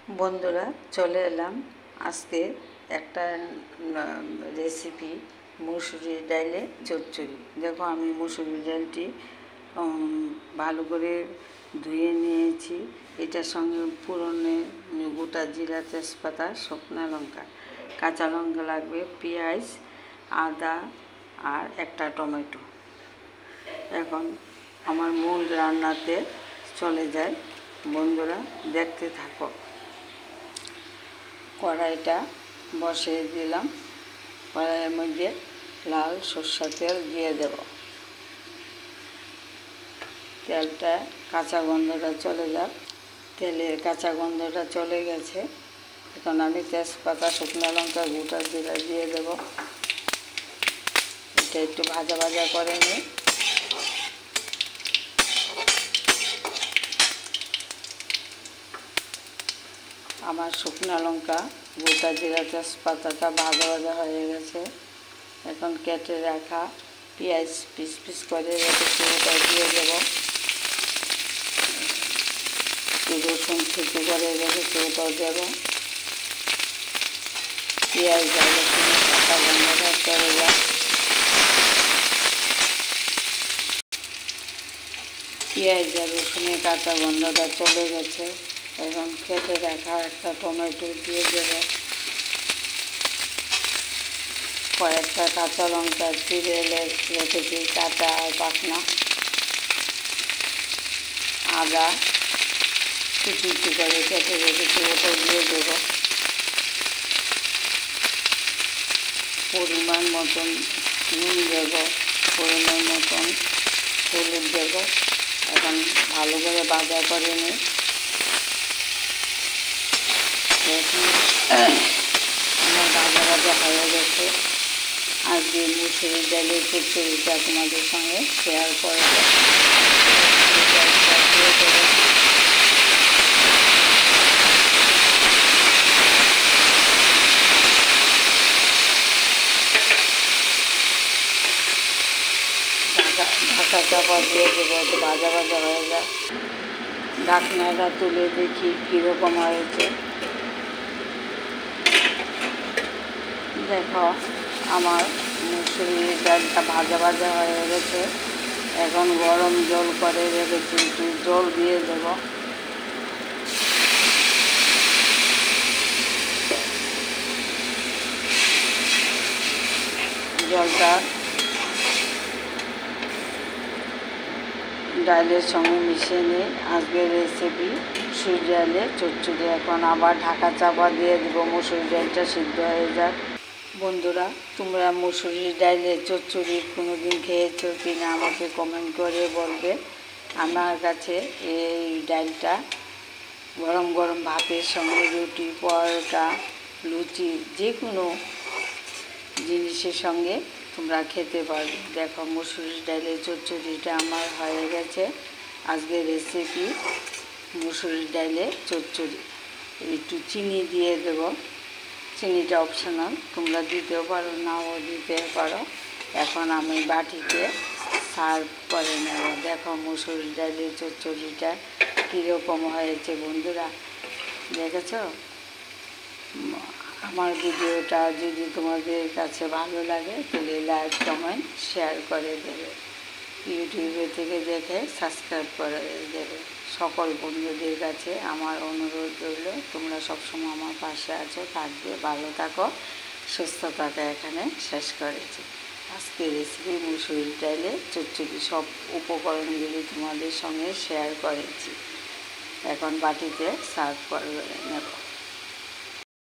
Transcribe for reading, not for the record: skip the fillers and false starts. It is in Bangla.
বন্ধুরা চলে এলাম আজকে একটা রেসিপি মুসুরির ডালে চচ্চড়ি। দেখো আমি মুসুরির ডালটি ভালো করে ধুয়ে নিয়েছি। এটার সঙ্গে পুরনে গোটা জিরা, তেজপাতা, শুকনো লঙ্কা, কাঁচা লঙ্কা লাগবে, পেঁয়াজ, আদা আর একটা টমেটো। এখন আমার মূল রান্নাতে চলে যায়। বন্ধুরা দেখতে থাকো। কড়াইটা বসিয়ে দিলাম। কড়াইয়ের মধ্যে লাল সরষের তেল দিয়ে দেব। তেলটা কাঁচা গন্ধটা চলে যাক। তেলের কাঁচা গন্ধটা চলে গেছে। এখন আমি তেজপাতা, শুকনো লঙ্কা, গোটা জিরা দিয়ে দেব। এটা একটু ভাজা ভাজা করে নিই। আমার শুকনো লঙ্কা, গোটা জিরা, তেজপাতাটা ভাজা ভাজা হয়ে গেছে। এখন কেটে রাখা পেঁয়াজ পিস পিস করে রেখেছি, ওটা দিয়ে দেব। রসুন থেতো করে রেখেছি, ওটাও দেব। পেঁয়াজ আর রসুনের কাঁচা গন্ধটা চলে যায়। পেঁয়াজ আর রসুনের কাঁচা গন্ধটা চলে গেছে। এখন কেটে রাখা একটা টমেটো দিয়ে দেব। কয়েকটা কাঁচা লঙ্কা চিড়ে রেখেছি, কাঁচা আর পাকনা। আদা কুচি কুচি করে কেটে রেখেছি, ওটা দিয়ে দেব। পরিমাণ মতন নুন দেব, পরিমাণ মতন হলুদ দেব। এখন ভালো করে ভাজা করে নিই। আমার ভাজা ভাজা হয়ে গেছে। আজকে মুসুরির ডালের চচ্চড়িটা তোমাদের সঙ্গে শেয়ার করে দেব। ঢাকা চাপা দিয়ে দেবো, একটু ভাজা ভাজা হয়ে যায়। ঢাকনাটা তুলে দেখি কীরকম হয়েছে। দেখো আমার মুসুরির ডালটা ভাজা ভাজা হয়ে গেছে। এখন গরম জল করে রেখেছি, একটু জল দিয়ে দেব। জলটা ডালের সঙ্গে মিশিয়ে নিই। আজকের রেসিপি মুসুর ডালের চচ্চড়ি। এখন আবার ঢাকা চাপা দিয়ে দেবো, মুসুর ডালটা সিদ্ধ হয়ে যাক। বন্ধুরা তোমরা মুসুরির ডালের চচ্চড়ি কোনো দিন খেয়েছো কি না আমাকে কমেন্ট করে বলবে। আমার কাছে এই ডালটা গরম গরম ভাতের সঙ্গে রুটি, পরোটা, লুচি যে কোনো জিনিসের সঙ্গে তোমরা খেতে পারবে। দেখো মুসুরির ডালের চচ্চড়িটা আমার হয়ে গেছে। আজকের রেসিপি মুসুরির ডালের চচ্চড়ি। একটু চিনি দিয়ে দেব। চিনিটা অপশনাল, তোমরা দিতেও পারো, নাও দিতে পারো। এখন আমি বাটিতে সার্ভ করে নেব। দেখো মুসুরির ডালের চচ্চড়িটা কীরকম হয়েছে। বন্ধুরা দেখেছ? আমার ভিডিওটা যদি তোমাদের কাছে ভালো লাগে তাহলে লাইক, কমেন্ট, শেয়ার করে দেবে। ইউটিউবে থেকে দেখে সাবস্ক্রাইব করে দেবে। সকল বন্ধুদের কাছে আমার অনুরোধ রইল, তোমরা সবসময় আমার পাশে আছো, থাকবে। ভালো থাকো, সুস্থ থাকো। এখানে শেষ করেছি আজকে রেসিপি মুসুরির ডালে চচ্চড়ি। সব উপকরণগুলি তোমাদের সঙ্গে শেয়ার করেছি। এখন বাটিতে সার্ভ করে নেব।